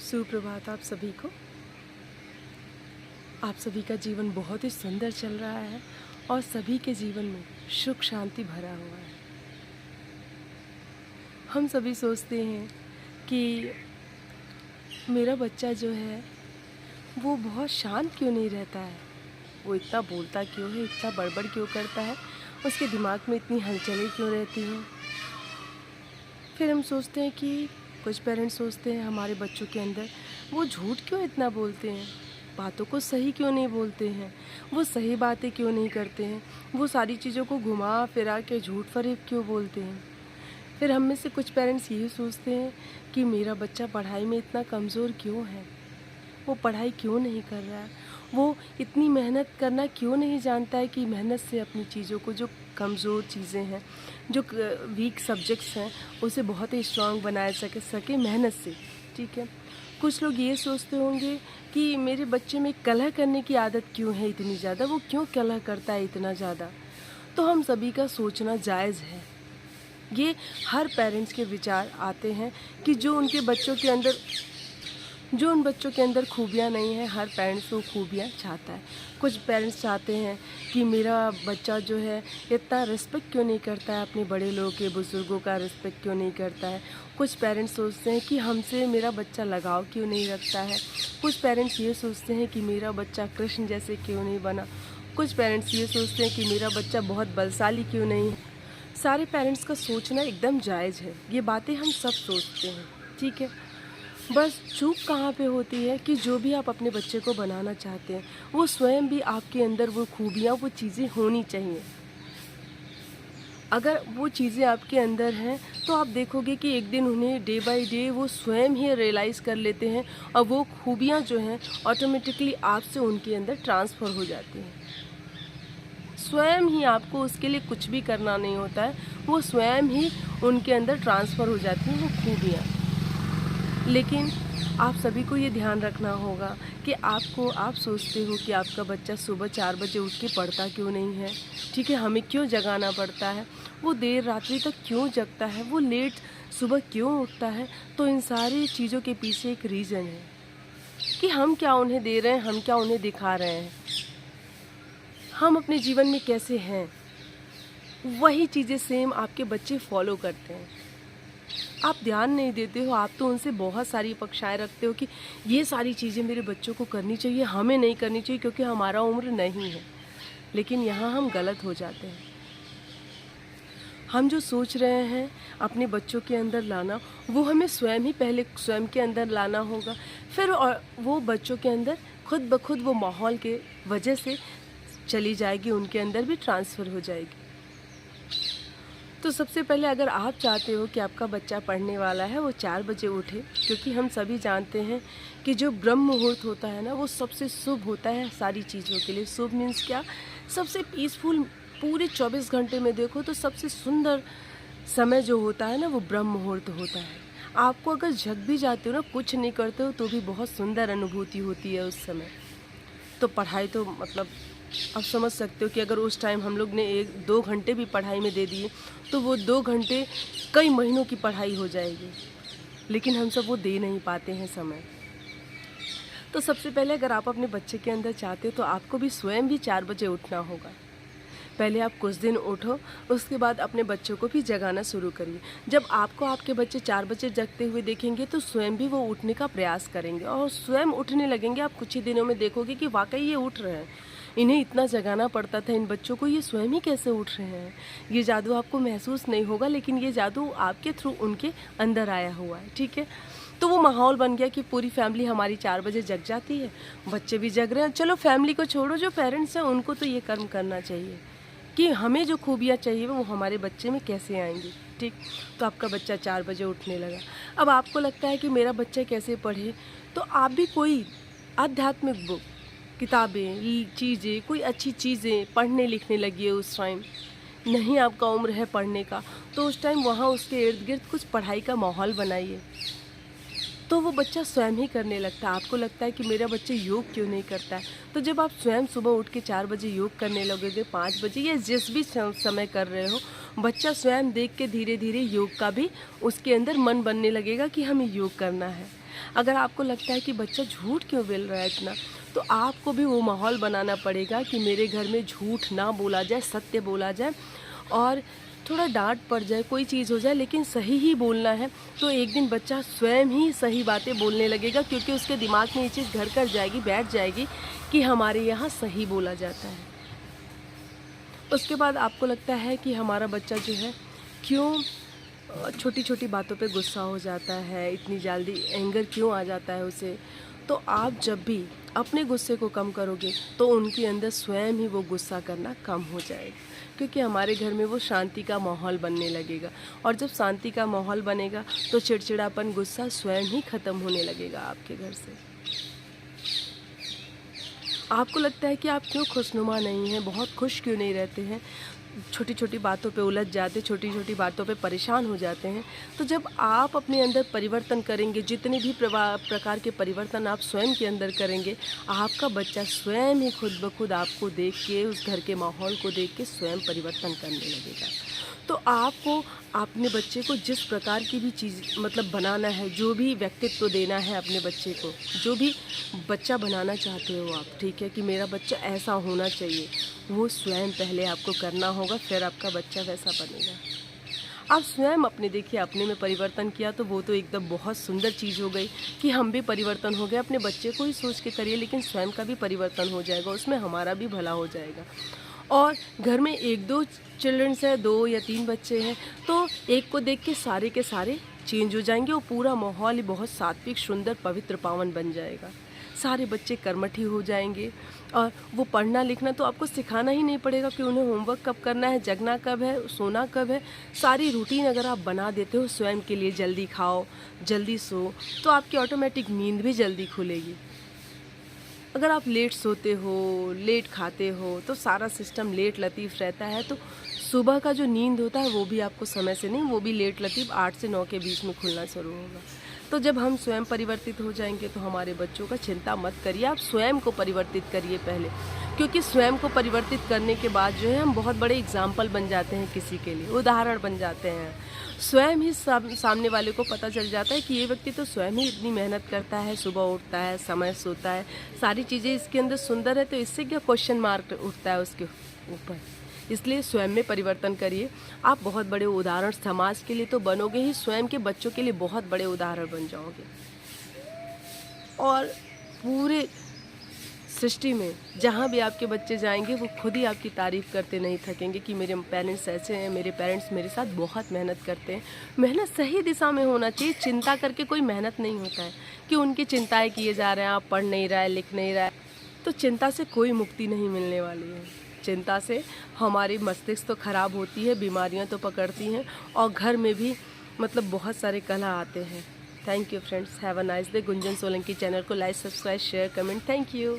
सुप्रभात आप सभी को। आप सभी का जीवन बहुत ही सुंदर चल रहा है और सभी के जीवन में सुख शांति भरा हुआ है। हम सभी सोचते हैं कि मेरा बच्चा जो है वो बहुत शांत क्यों नहीं रहता है, वो इतना बोलता क्यों है, इतना बड़बड़ क्यों करता है, उसके दिमाग में इतनी हलचलें क्यों रहती हैं। फिर हम सोचते हैं कि कुछ पेरेंट्स सोचते हैं हमारे बच्चों के अंदर वो झूठ क्यों इतना बोलते हैं, बातों को सही क्यों नहीं बोलते हैं, वो सही बातें क्यों नहीं करते हैं, वो सारी चीज़ों को घुमा फिरा के झूठ फरेब क्यों बोलते हैं। फिर हम में से कुछ पेरेंट्स यही सोचते हैं कि मेरा बच्चा पढ़ाई में इतना कमज़ोर क्यों है, वो पढ़ाई क्यों नहीं कर रहा है, वो इतनी मेहनत करना क्यों नहीं जानता है कि मेहनत से अपनी चीज़ों को, जो कमज़ोर चीज़ें हैं, जो वीक सब्जेक्ट्स हैं, उसे बहुत ही स्ट्रांग बनाया सके मेहनत से। ठीक है, कुछ लोग ये सोचते होंगे कि मेरे बच्चे में कलह करने की आदत क्यों है इतनी ज़्यादा, वो क्यों कलह करता है इतना ज़्यादा। तो हम सभी का सोचना जायज़ है। ये हर पेरेंट्स के विचार आते हैं कि जो उन बच्चों के अंदर खूबियाँ नहीं हैं, हर पेरेंट्स वो खूबियाँ चाहता है। कुछ पेरेंट्स चाहते हैं कि मेरा बच्चा जो है इतना रिस्पेक्ट क्यों नहीं करता है, अपने बड़े लोगों के, बुज़ुर्गों का रिस्पेक्ट क्यों नहीं करता है। कुछ पेरेंट्स सोचते हैं कि हमसे मेरा बच्चा लगाव क्यों नहीं रखता है। कुछ पेरेंट्स ये सोचते हैं कि मेरा बच्चा कृष्ण जैसे क्यों नहीं बना। कुछ पेरेंट्स ये सोचते हैं कि मेरा बच्चा बहुत बलशाली क्यों नहीं है। सारे पेरेंट्स का सोचना एकदम जायज़ है, ये बातें हम सब सोचते हैं। ठीक है, बस चूक कहाँ पे होती है कि जो भी आप अपने बच्चे को बनाना चाहते हैं वो स्वयं भी आपके अंदर वो खूबियाँ, वो चीज़ें होनी चाहिए। अगर वो चीज़ें आपके अंदर हैं तो आप देखोगे कि एक दिन उन्हें डे बाय डे वो स्वयं ही रियलाइज़ कर लेते हैं और वो खूबियाँ जो हैं ऑटोमेटिकली आपसे उनके अंदर ट्रांसफ़र हो जाती हैं। स्वयं ही आपको उसके लिए कुछ भी करना नहीं होता है, वो स्वयं ही उनके अंदर ट्रांसफ़र हो जाती हैं वो खूबियाँ। लेकिन आप सभी को ये ध्यान रखना होगा कि आप सोचते हो कि आपका बच्चा सुबह 4 बजे उठ के पढ़ता क्यों नहीं है। ठीक है, हमें क्यों जगाना पड़ता है, वो देर रात्रि तक क्यों जगता है, वो लेट सुबह क्यों उठता है। तो इन सारी चीज़ों के पीछे एक रीज़न है कि हम क्या उन्हें दे रहे हैं, हम क्या उन्हें दिखा रहे हैं, हम अपने जीवन में कैसे हैं। वही चीज़ें सेम आपके बच्चे फॉलो करते हैं। आप ध्यान नहीं देते हो, आप तो उनसे बहुत सारी अपेक्षाएं रखते हो कि ये सारी चीज़ें मेरे बच्चों को करनी चाहिए, हमें नहीं करनी चाहिए क्योंकि हमारा उम्र नहीं है। लेकिन यहाँ हम गलत हो जाते हैं। हम जो सोच रहे हैं अपने बच्चों के अंदर लाना, वो हमें स्वयं ही पहले स्वयं के अंदर लाना होगा, फिर और वो बच्चों के अंदर खुद ब खुद वो माहौल के वजह से चली जाएगी, उनके अंदर भी ट्रांसफ़र हो जाएगी। तो सबसे पहले अगर आप चाहते हो कि आपका बच्चा पढ़ने वाला है वो 4 बजे उठे, क्योंकि हम सभी जानते हैं कि जो ब्रह्म मुहूर्त होता है ना, वो सबसे शुभ होता है सारी चीज़ों के लिए। शुभ मीन्स क्या, सबसे पीसफुल। पूरे 24 घंटे में देखो तो सबसे सुंदर समय जो होता है ना, वो ब्रह्म मुहूर्त होता है। आपको अगर जग भी जाते हो ना, कुछ नहीं करते हो, तो भी बहुत सुंदर अनुभूति होती है उस समय। तो पढ़ाई तो मतलब आप समझ सकते हो कि अगर उस टाइम हम लोग ने 1-2 घंटे भी पढ़ाई में दे दिए तो वो 2 घंटे कई महीनों की पढ़ाई हो जाएगी। लेकिन हम सब वो दे नहीं पाते हैं समय। तो सबसे पहले अगर आप अपने बच्चे के अंदर चाहते हो तो आपको भी स्वयं भी 4 बजे उठना होगा। पहले आप कुछ दिन उठो, उसके बाद अपने बच्चों को भी जगाना शुरू करिए। जब आपको आपके बच्चे 4 बजे जगते हुए देखेंगे तो स्वयं भी वो उठने का प्रयास करेंगे और स्वयं उठने लगेंगे। आप कुछ ही दिनों में देखोगे कि वाकई ये उठ रहे हैं। इन्हें इतना जगाना पड़ता था इन बच्चों को, ये स्वयं ही कैसे उठ रहे हैं। ये जादू आपको महसूस नहीं होगा, लेकिन ये जादू आपके थ्रू उनके अंदर आया हुआ है। ठीक है, तो वो माहौल बन गया कि पूरी फैमिली हमारी 4 बजे जग जाती है, बच्चे भी जग रहे हैं। चलो फैमिली को छोड़ो, जो पेरेंट्स हैं उनको तो ये कर्म करना चाहिए कि हमें जो खूबियाँ चाहिए वो हमारे बच्चे में कैसे आएंगी। ठीक, तो आपका बच्चा 4 बजे उठने लगा। अब आपको लगता है कि मेरा बच्चा कैसे पढ़े, तो आप भी कोई आध्यात्मिक बुक, किताबें, चीज़ें, कोई अच्छी चीज़ें पढ़ने लिखने लगी उस टाइम। नहीं आपका उम्र है पढ़ने का, तो उस टाइम वहाँ उसके इर्द गिर्द कुछ पढ़ाई का माहौल बनाइए, तो वो बच्चा स्वयं ही करने लगता है। आपको लगता है कि मेरा बच्चा योग क्यों नहीं करता है, तो जब आप स्वयं सुबह उठ के 4 बजे योग करने लगोगे, 5 बजे या जिस भी समय कर रहे हो, बच्चा स्वयं देख के धीरे धीरे योग का भी उसके अंदर मन बनने लगेगा कि हमें योग करना है। अगर आपको लगता है कि बच्चा झूठ क्यों बोल रहा है इतना, तो आपको भी वो माहौल बनाना पड़ेगा कि मेरे घर में झूठ ना बोला जाए, सत्य बोला जाए। और थोड़ा डांट पड़ जाए, कोई चीज़ हो जाए, लेकिन सही ही बोलना है। तो एक दिन बच्चा स्वयं ही सही बातें बोलने लगेगा, क्योंकि उसके दिमाग में ये चीज़ घर कर जाएगी, बैठ जाएगी कि हमारे यहाँ सही बोला जाता है। उसके बाद आपको लगता है कि हमारा बच्चा जो है क्यों छोटी छोटी बातों पे गुस्सा हो जाता है, इतनी जल्दी एंगर क्यों आ जाता है उसे। तो आप जब भी अपने गुस्से को कम करोगे तो उनके अंदर स्वयं ही वो गुस्सा करना कम हो जाएगा, क्योंकि हमारे घर में वो शांति का माहौल बनने लगेगा। और जब शांति का माहौल बनेगा तो चिड़चिड़ापन, गुस्सा स्वयं ही ख़त्म होने लगेगा आपके घर से। आपको लगता है कि आप क्यों खुशनुमा नहीं हैं, बहुत खुश क्यों नहीं रहते हैं, छोटी छोटी बातों पे उलझ जाते, छोटी छोटी बातों पे परेशान हो जाते हैं। तो जब आप अपने अंदर परिवर्तन करेंगे, जितने भी प्रकार के परिवर्तन आप स्वयं के अंदर करेंगे, आपका बच्चा स्वयं ही खुद ब खुद आपको देख के, उस घर के माहौल को देख के स्वयं परिवर्तन करने लगेगा। तो आपको अपने बच्चे को जिस प्रकार की भी चीज़ मतलब बनाना है, जो भी व्यक्तित्व देना है अपने बच्चे को, जो भी बच्चा बनाना चाहते हो आप, ठीक है, कि मेरा बच्चा ऐसा होना चाहिए, वो स्वयं पहले आपको करना होगा, फिर आपका बच्चा वैसा बनेगा। आप स्वयं अपने देखिए, अपने में परिवर्तन किया तो वो तो एकदम बहुत सुंदर चीज़ हो गई कि हम भी परिवर्तन हो गए। अपने बच्चे को ही सोच के करिए, लेकिन स्वयं का भी परिवर्तन हो जाएगा, उसमें हमारा भी भला हो जाएगा। और घर में 1-2 चिल्ड्रंस है, 2 या 3 बच्चे हैं, तो एक को देख के सारे चेंज हो जाएंगे और पूरा माहौल ही बहुत सात्विक, सुंदर, पवित्र, पावन बन जाएगा। सारे बच्चे कर्मठी हो जाएंगे और वो पढ़ना लिखना तो आपको सिखाना ही नहीं पड़ेगा कि उन्हें होमवर्क कब करना है, जगना कब है, सोना कब है। सारी रूटीन अगर आप बना देते हो स्वयं के लिए, जल्दी खाओ, जल्दी सो, तो आपकी ऑटोमेटिक नींद भी जल्दी खुलेगी। अगर आप लेट सोते हो, लेट खाते हो, तो सारा सिस्टम लेट लतीफ़ रहता है। तो सुबह का जो नींद होता है वो भी आपको समय से नहीं, वो भी लेट लतीफ़ 8 से 9 के बीच में खुलना शुरू होगा। तो जब हम स्वयं परिवर्तित हो जाएंगे तो हमारे बच्चों का चिंता मत करिए, आप स्वयं को परिवर्तित करिए पहले, क्योंकि स्वयं को परिवर्तित करने के बाद जो है हम बहुत बड़े एग्जाम्पल बन जाते हैं, किसी के लिए उदाहरण बन जाते हैं। स्वयं ही सामने वाले को पता चल जाता है कि ये व्यक्ति तो स्वयं ही इतनी मेहनत करता है, सुबह उठता है, समय सोता है, सारी चीज़ें इसके अंदर सुंदर है, तो इससे क्या क्वेश्चन मार्क उठता है उसके ऊपर। इसलिए स्वयं में परिवर्तन करिए, आप बहुत बड़े उदाहरण समाज के लिए तो बनोगे ही, स्वयं के बच्चों के लिए बहुत बड़े उदाहरण बन जाओगे। और पूरे सृष्टि में जहाँ भी आपके बच्चे जाएंगे वो खुद ही आपकी तारीफ़ करते नहीं थकेंगे कि मेरे पेरेंट्स ऐसे हैं, मेरे पेरेंट्स मेरे साथ बहुत मेहनत करते हैं। मेहनत सही दिशा में होना चाहिए, चिंता करके कोई मेहनत नहीं होता है कि उनकी चिंताएं किए जा रहे हैं, आप पढ़ नहीं रहा है, लिख नहीं रहा है, तो चिंता से कोई मुक्ति नहीं मिलने वाली है। चिंता से हमारी मस्तिष्क तो ख़राब होती है, बीमारियाँ तो पकड़ती हैं और घर में भी मतलब बहुत सारे कलह आते हैं। Thank you friends, have a nice day. Gunjan Solanki channel को like, subscribe, share, comment. Thank you.